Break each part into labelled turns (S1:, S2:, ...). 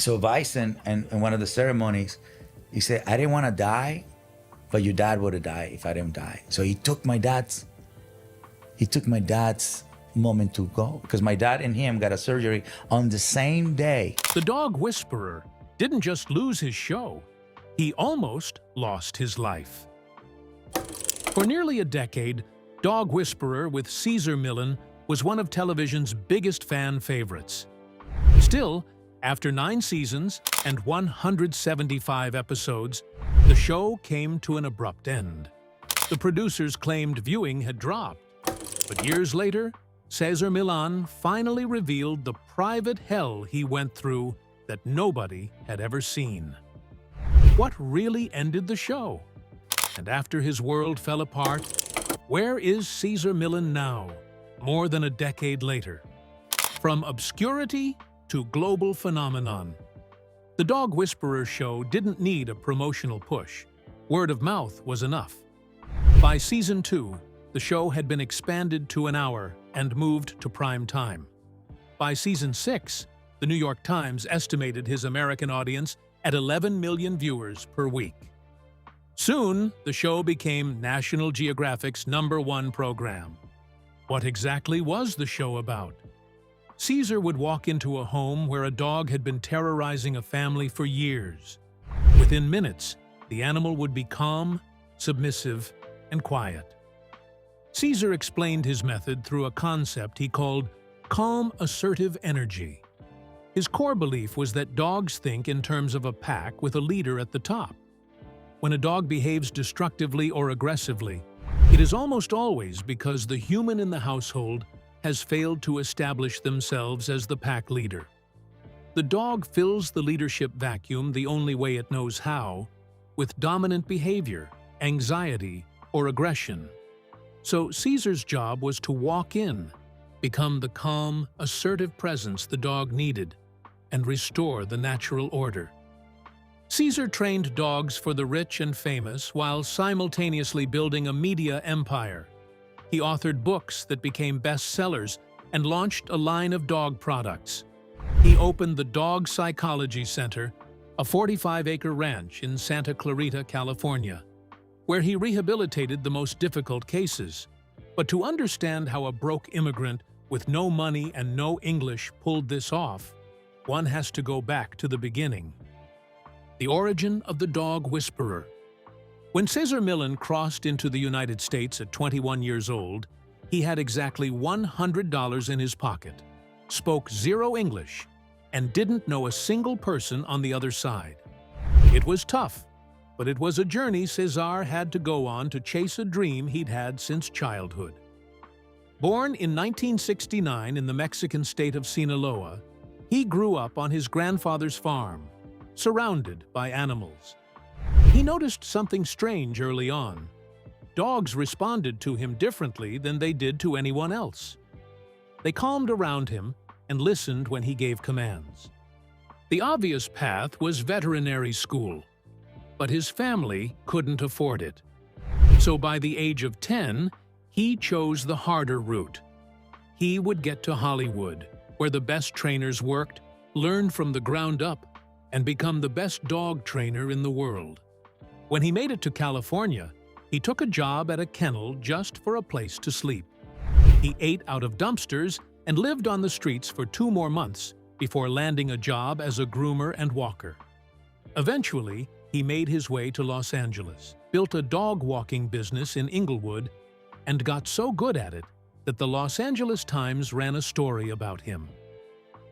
S1: So Bison, in one of the ceremonies, he said, I didn't want to die, but your dad would have died if I didn't die. So he took my dad's moment to go, because my dad and him got a surgery on the same day.
S2: The dog whisperer didn't just lose his show, he almost lost his life. For nearly a decade, Dog Whisperer with Cesar Millan was one of television's biggest fan favorites. Still, after 9 seasons and 175 episodes, the show came to an abrupt end. The producers claimed viewing had dropped. But years later, Cesar Millan finally revealed the private hell he went through that nobody had ever seen. What really ended the show? And after his world fell apart, where is Cesar Millan now, more than a decade later? From obscurity to global phenomenon, the Dog Whisperer show didn't need a promotional push. Word of mouth was enough. By season 2, the show had been expanded to an hour and moved to prime time. By season 6, the New York Times estimated his American audience at 11 million viewers per week. Soon, the show became National Geographic's #1 program. What exactly was the show about? Cesar would walk into a home where a dog had been terrorizing a family for years. Within minutes, the animal would be calm, submissive, and quiet. Cesar explained his method through a concept he called calm, assertive energy. His core belief was that dogs think in terms of a pack with a leader at the top. When a dog behaves destructively or aggressively, it is almost always because the human in the household has failed to establish themselves as the pack leader. The dog fills the leadership vacuum the only way it knows how, with dominant behavior, anxiety, or aggression. So Cesar's job was to walk in, become the calm, assertive presence the dog needed, and restore the natural order. Cesar trained dogs for the rich and famous while simultaneously building a media empire. He authored books that became bestsellers and launched a line of dog products. He opened the Dog Psychology Center, a 45-acre ranch in Santa Clarita, California, where he rehabilitated the most difficult cases. But to understand how a broke immigrant with no money and no English pulled this off, one has to go back to the beginning. The origin of the Dog Whisperer. When Cesar Millan crossed into the United States at 21 years old, he had exactly $100 in his pocket, spoke zero English, and didn't know a single person on the other side. It was tough, but it was a journey Cesar had to go on to chase a dream he'd had since childhood. Born in 1969 in the Mexican state of Sinaloa, he grew up on his grandfather's farm, surrounded by animals. He noticed something strange early on. Dogs responded to him differently than they did to anyone else. They calmed around him and listened when he gave commands. The obvious path was veterinary school, but his family couldn't afford it. So by the age of 10, he chose the harder route. He would get to Hollywood, where the best trainers worked, learn from the ground up, and become the best dog trainer in the world. When he made it to California, he took a job at a kennel just for a place to sleep. He ate out of dumpsters and lived on the streets for 2 more months before landing a job as a groomer and walker. Eventually, he made his way to Los Angeles, built a dog walking business in Inglewood, and got so good at it that the Los Angeles Times ran a story about him.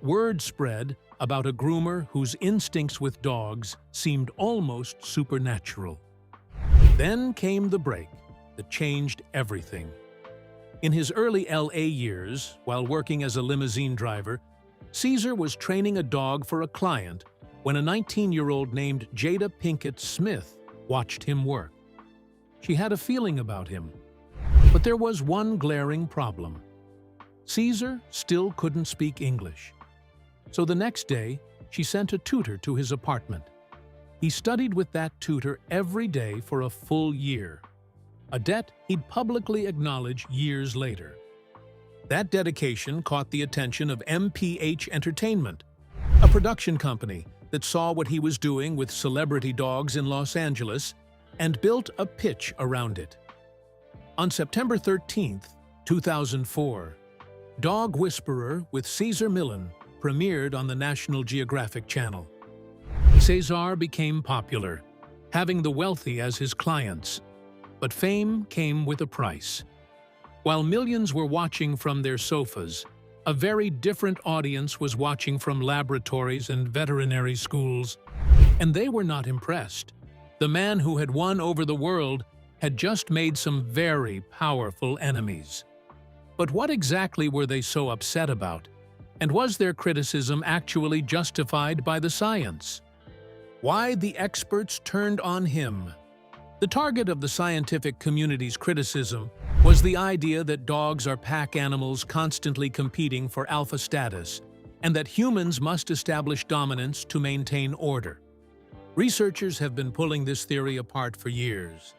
S2: Word spread about a groomer whose instincts with dogs seemed almost supernatural. Then came the break that changed everything. In his early LA years, while working as a limousine driver, Cesar was training a dog for a client when a 19-year-old named Jada Pinkett Smith watched him work. She had a feeling about him, but there was one glaring problem. Cesar still couldn't speak English. So the next day, she sent a tutor to his apartment. He studied with that tutor every day for a full year, a debt he'd publicly acknowledge years later. That dedication caught the attention of MPH Entertainment, a production company that saw what he was doing with celebrity dogs in Los Angeles and built a pitch around it. On September 13, 2004, Dog Whisperer with Cesar Millan premiered on the National Geographic Channel. Cesar became popular, having the wealthy as his clients, but fame came with a price. While millions were watching from their sofas, a very different audience was watching from laboratories and veterinary schools, and they were not impressed. The man who had won over the world had just made some very powerful enemies. But what exactly were they so upset about? And was their criticism actually justified by the science? Why the experts turned on him? The target of the scientific community's criticism was the idea that dogs are pack animals constantly competing for alpha status, and that humans must establish dominance to maintain order. Researchers have been pulling this theory apart for years.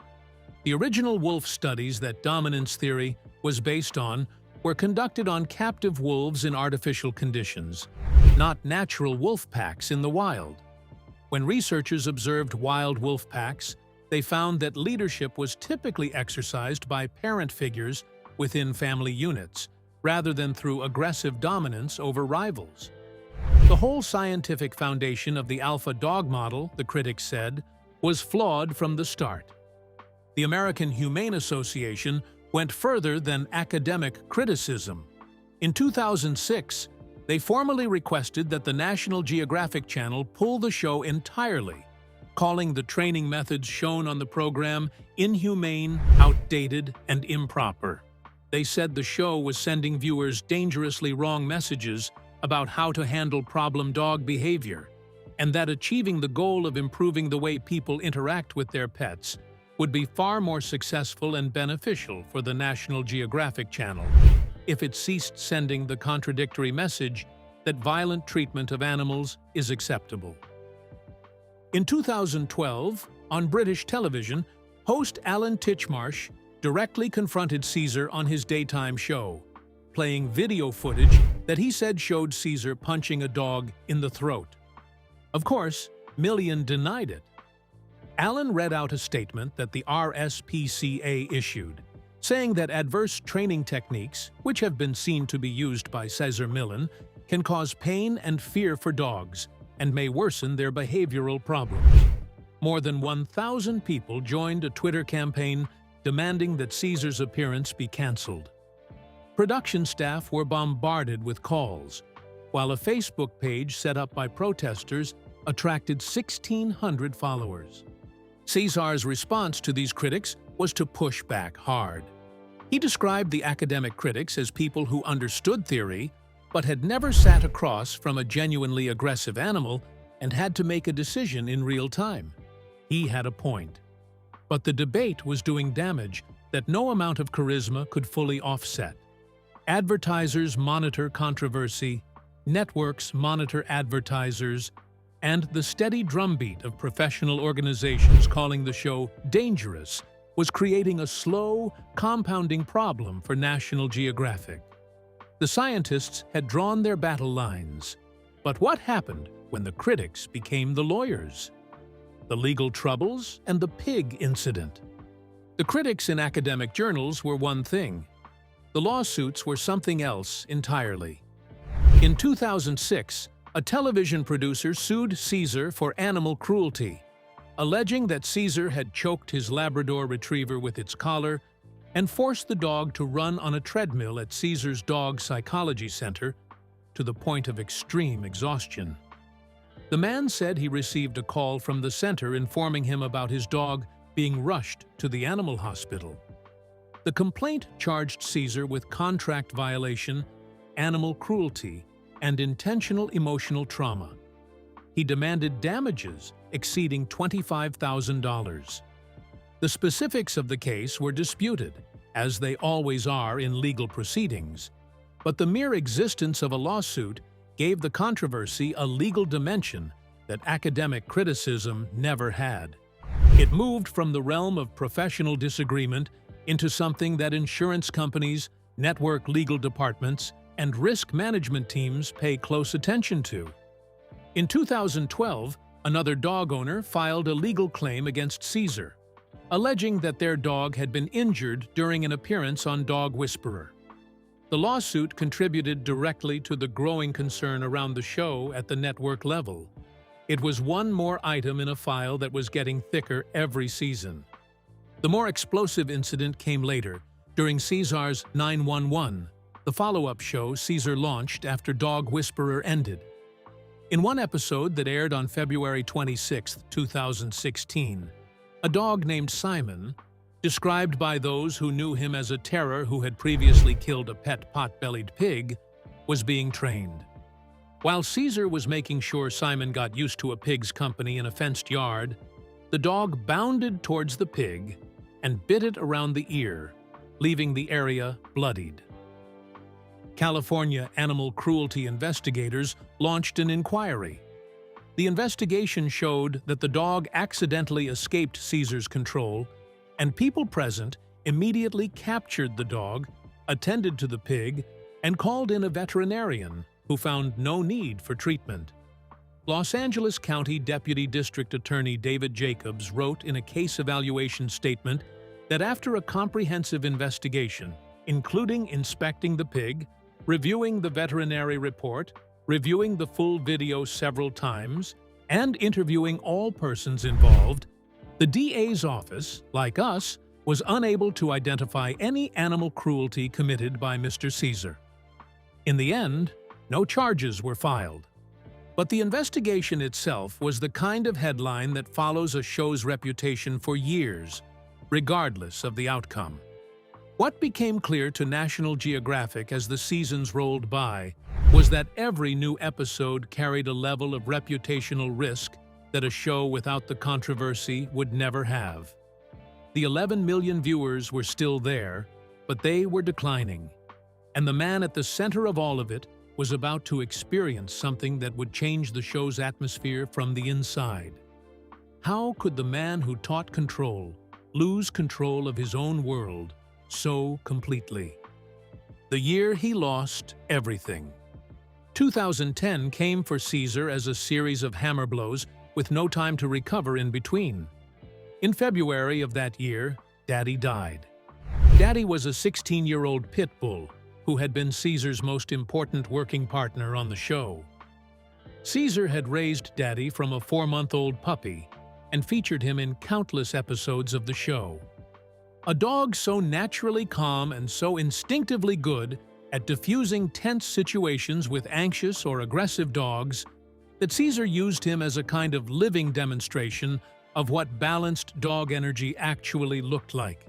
S2: The original wolf studies that dominance theory was based on were conducted on captive wolves in artificial conditions, not natural wolf packs in the wild. When researchers observed wild wolf packs, they found that leadership was typically exercised by parent figures within family units, rather than through aggressive dominance over rivals. The whole scientific foundation of the alpha dog model, the critics said, was flawed from the start. The American Humane Association went further than academic criticism. In 2006, they formally requested that the National Geographic Channel pull the show entirely, calling the training methods shown on the program inhumane, outdated, and improper. They said the show was sending viewers dangerously wrong messages about how to handle problem dog behavior, and that achieving the goal of improving the way people interact with their pets would be far more successful and beneficial for the National Geographic Channel if it ceased sending the contradictory message that violent treatment of animals is acceptable. In 2012, on British television, host Alan Titchmarsh directly confronted Cesar on his daytime show, playing video footage that he said showed Cesar punching a dog in the throat. Of course, Millan denied it. Alan read out a statement that the RSPCA issued, saying that adverse training techniques, which have been seen to be used by Cesar Millan, can cause pain and fear for dogs and may worsen their behavioral problems. More than 1,000 people joined a Twitter campaign demanding that Cesar's appearance be cancelled. Production staff were bombarded with calls, while a Facebook page set up by protesters attracted 1,600 followers. Cesar's response to these critics was to push back hard. He described the academic critics as people who understood theory, but had never sat across from a genuinely aggressive animal and had to make a decision in real time. He had a point. But the debate was doing damage that no amount of charisma could fully offset. Advertisers monitor controversy, networks monitor advertisers, and the steady drumbeat of professional organizations calling the show dangerous was creating a slow, compounding problem for National Geographic. The scientists had drawn their battle lines. But what happened when the critics became the lawyers? The legal troubles and the pig incident. The critics in academic journals were one thing. The lawsuits were something else entirely. In 2006, a television producer sued Cesar for animal cruelty, alleging that Cesar had choked his Labrador retriever with its collar and forced the dog to run on a treadmill at Cesar's Dog Psychology Center to the point of extreme exhaustion. The man said he received a call from the center informing him about his dog being rushed to the animal hospital. The complaint charged Cesar with contract violation, animal cruelty, and intentional emotional trauma. He demanded damages exceeding $25,000. The specifics of the case were disputed, as they always are in legal proceedings, but the mere existence of a lawsuit gave the controversy a legal dimension that academic criticism never had. It moved from the realm of professional disagreement into something that insurance companies, network legal departments, and risk management teams pay close attention to. In 2012, another dog owner filed a legal claim against Cesar, alleging that their dog had been injured during an appearance on Dog Whisperer. The lawsuit contributed directly to the growing concern around the show at the network level. It was one more item in a file that was getting thicker every season. The more explosive incident came later, during Cesar's 911, the follow-up show Cesar launched after Dog Whisperer ended. In one episode that aired on February 26, 2016, a dog named Simon, described by those who knew him as a terror who had previously killed a pet pot-bellied pig, was being trained. While Cesar was making sure Simon got used to a pig's company in a fenced yard, the dog bounded towards the pig and bit it around the ear, leaving the area bloodied. California animal cruelty investigators launched an inquiry. The investigation showed that the dog accidentally escaped Cesar's control, and people present immediately captured the dog, attended to the pig, and called in a veterinarian who found no need for treatment. Los Angeles County Deputy District Attorney David Jacobs wrote in a case evaluation statement that after a comprehensive investigation, including inspecting the pig, reviewing the veterinary report, reviewing the full video several times, and interviewing all persons involved, the DA's office, like us, was unable to identify any animal cruelty committed by Mr. Cesar. In the end, no charges were filed. But the investigation itself was the kind of headline that follows a show's reputation for years, regardless of the outcome. What became clear to National Geographic as the seasons rolled by was that every new episode carried a level of reputational risk that a show without the controversy would never have. The 11 million viewers were still there, but they were declining. And the man at the center of all of it was about to experience something that would change the show's atmosphere from the inside. How could the man who taught control lose control of his own world so completely? The year he lost everything. 2010 came for Cesar as a series of hammer blows with no time to recover in between. In February of that year, Daddy died. Daddy was a 16-year-old pit bull who had been Cesar's most important working partner on the show. Cesar had raised Daddy from a 4-month-old puppy and featured him in countless episodes of the show. A dog so naturally calm and so instinctively good at diffusing tense situations with anxious or aggressive dogs that Cesar used him as a kind of living demonstration of what balanced dog energy actually looked like.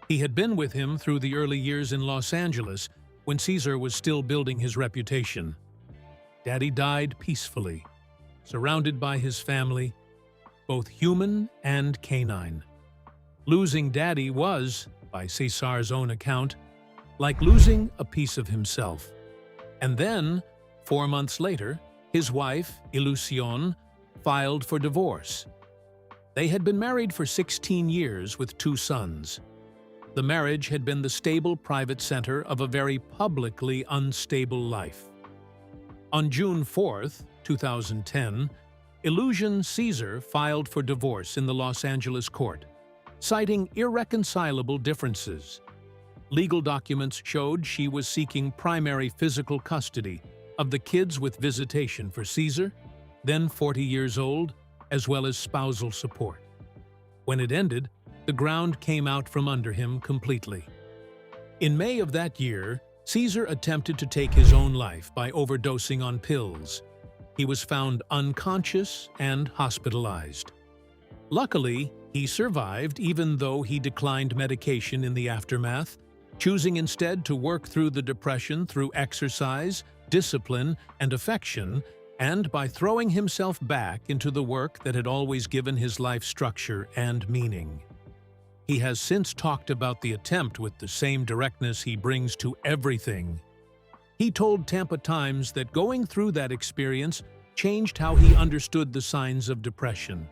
S2: He had been with him through the early years in Los Angeles when Cesar was still building his reputation. Daddy died peacefully, surrounded by his family, both human and canine. Losing Daddy was, by Cesar's own account, like losing a piece of himself. And then, 4 months later, his wife, Ilusion, filed for divorce. They had been married for 16 years with 2 sons. The marriage had been the stable private center of a very publicly unstable life. On June 4, 2010, Illusion Cesar filed for divorce in the Los Angeles court, citing irreconcilable differences. Legal documents showed she was seeking primary physical custody of the kids with visitation for Cesar, then 40 years old, as well as spousal support. When it ended, the ground came out from under him completely. In May of that year, Cesar attempted to take his own life by overdosing on pills. He was found unconscious and hospitalized. Luckily, he survived even though he declined medication in the aftermath, choosing instead to work through the depression through exercise, discipline, and affection, and by throwing himself back into the work that had always given his life structure and meaning. He has since talked about the attempt with the same directness he brings to everything. He told Tampa Times that going through that experience changed how he understood the signs of depression,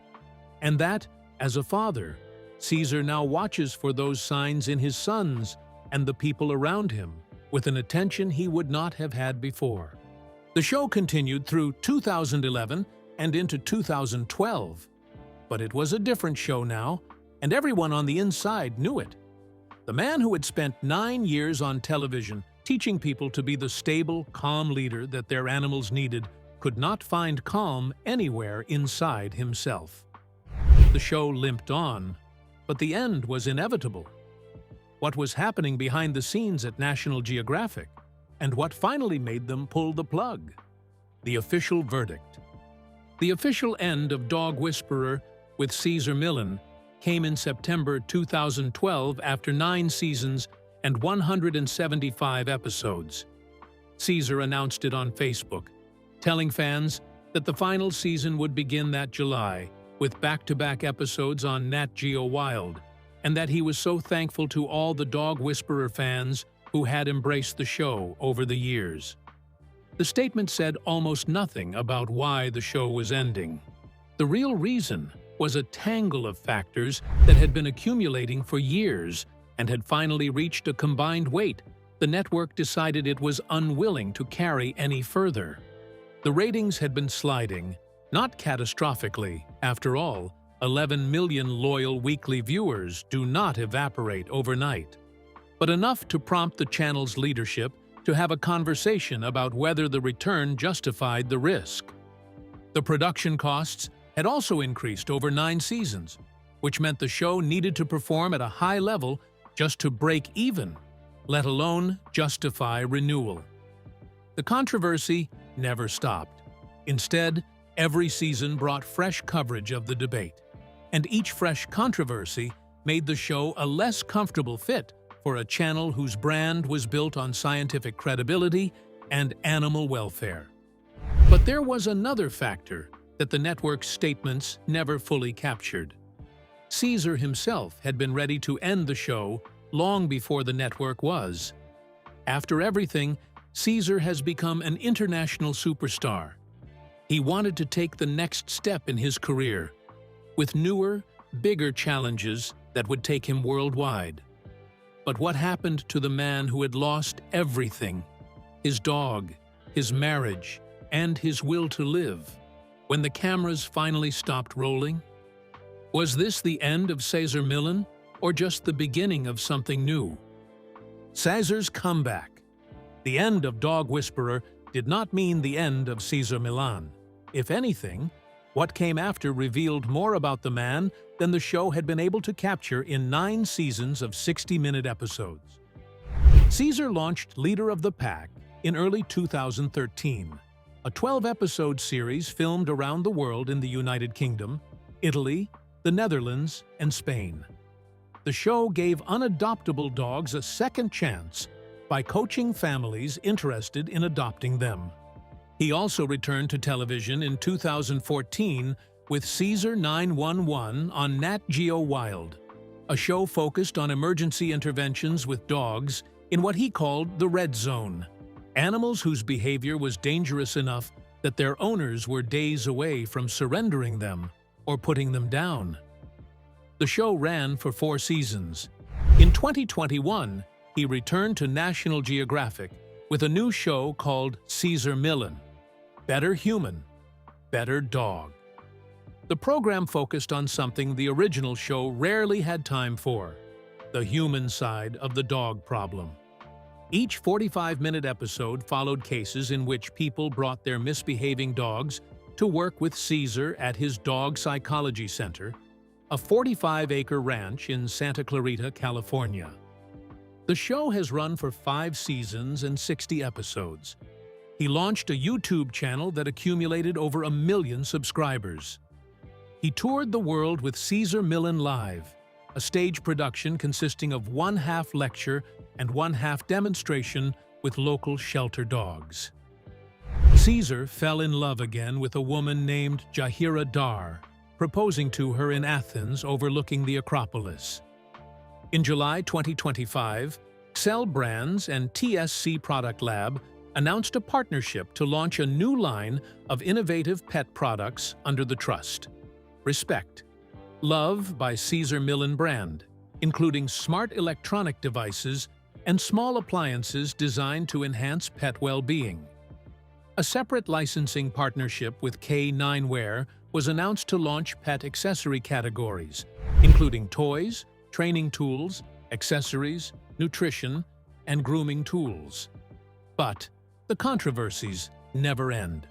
S2: and that, as a father, Cesar now watches for those signs in his sons and the people around him with an attention he would not have had before. The show continued through 2011 and into 2012. But it was a different show now, and everyone on the inside knew it. The man who had spent 9 years on television teaching people to be the stable, calm leader that their animals needed could not find calm anywhere inside himself. The show limped on, but the end was inevitable. What was happening behind the scenes at National Geographic, and what finally made them pull the plug? The official verdict. The official end of Dog Whisperer with Cesar Millan came in September 2012 after 9 seasons and 175 episodes. Cesar announced it on Facebook, telling fans that the final season would begin that July with back-to-back episodes on Nat Geo Wild, and that he was so thankful to all the Dog Whisperer fans who had embraced the show over the years. The statement said almost nothing about why the show was ending. The real reason was a tangle of factors that had been accumulating for years and had finally reached a combined weight. The network decided it was unwilling to carry any further. The ratings had been sliding, not catastrophically. After all, 11 million loyal weekly viewers do not evaporate overnight, but enough to prompt the channel's leadership to have a conversation about whether the return justified the risk. The production costs had also increased over 9 seasons, which meant the show needed to perform at a high level just to break even, let alone justify renewal. The controversy never stopped. Instead, every season brought fresh coverage of the debate, and each fresh controversy made the show a less comfortable fit for a channel whose brand was built on scientific credibility and animal welfare. But there was another factor that the network's statements never fully captured. Cesar himself had been ready to end the show long before the network was. After everything, Cesar has become an international superstar. He wanted to take the next step in his career, with newer, bigger challenges that would take him worldwide. But what happened to the man who had lost everything? His dog, his marriage, and his will to live, when the cameras finally stopped rolling? Was this the end of Cesar Millan, or just the beginning of something new? Cesar's comeback. The end of Dog Whisperer did not mean the end of Cesar Millan. If anything, what came after revealed more about the man than the show had been able to capture in 9 seasons of 60-minute episodes. Cesar launched Leader of the Pack in early 2013, a 12-episode series filmed around the world in the United Kingdom, Italy, the Netherlands, and Spain. The show gave unadoptable dogs a second chance by coaching families interested in adopting them. He also returned to television in 2014 with Cesar 911 on Nat Geo Wild, a show focused on emergency interventions with dogs in what he called the red zone, animals whose behavior was dangerous enough that their owners were days away from surrendering them or putting them down. The show ran for 4 seasons. In 2021, he returned to National Geographic with a new show called Cesar Millan, Better Human, Better Dog. The program focused on something the original show rarely had time for: the human side of the dog problem. Each 45-minute episode followed cases in which people brought their misbehaving dogs to work with Cesar at his Dog Psychology Center, a 45-acre ranch in Santa Clarita, California. The show has run for 5 seasons and 60 episodes. He launched a YouTube channel that accumulated over 1 million subscribers. He toured the world with Cesar Millan Live, a stage production consisting of 1/2 lecture and 1/2 demonstration with local shelter dogs. Cesar fell in love again with a woman named Jahira Dar, proposing to her in Athens overlooking the Acropolis. In July 2025, Excel Brands and TSC Product Lab announced a partnership to launch a new line of innovative pet products under the trust. Respect. Love by Cesar Millan brand, including smart electronic devices and small appliances designed to enhance pet well-being. A separate licensing partnership with K9ware was announced to launch pet accessory categories, including toys, training tools, accessories, nutrition, and grooming tools. But the controversies never end.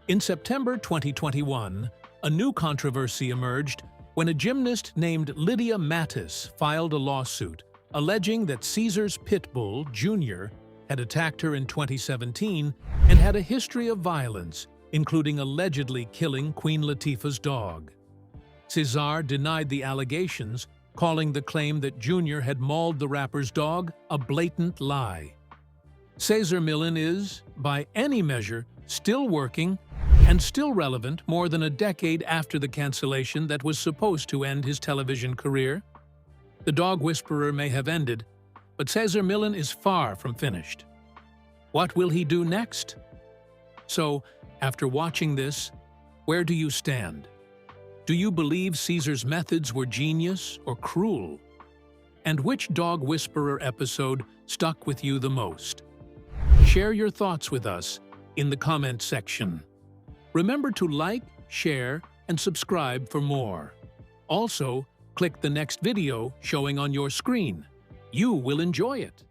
S2: In September 2021, a new controversy emerged when a gymnast named Lydia Mattis filed a lawsuit alleging that Cesar's pit bull, Junior, had attacked her in 2017 and had a history of violence, including allegedly killing Queen Latifah's dog. Cesar denied the allegations, calling the claim that Junior had mauled the rapper's dog a blatant lie. Cesar Millan is, by any measure, still working and still relevant more than a decade after the cancellation that was supposed to end his television career. The Dog Whisperer may have ended, but Cesar Millan is far from finished. What will he do next? So, after watching this, where do you stand? Do you believe Cesar's methods were genius or cruel? And which Dog Whisperer episode stuck with you the most? Share your thoughts with us in the comment section. Remember to like, share, and subscribe for more. Also, click the next video showing on your screen. You will enjoy it.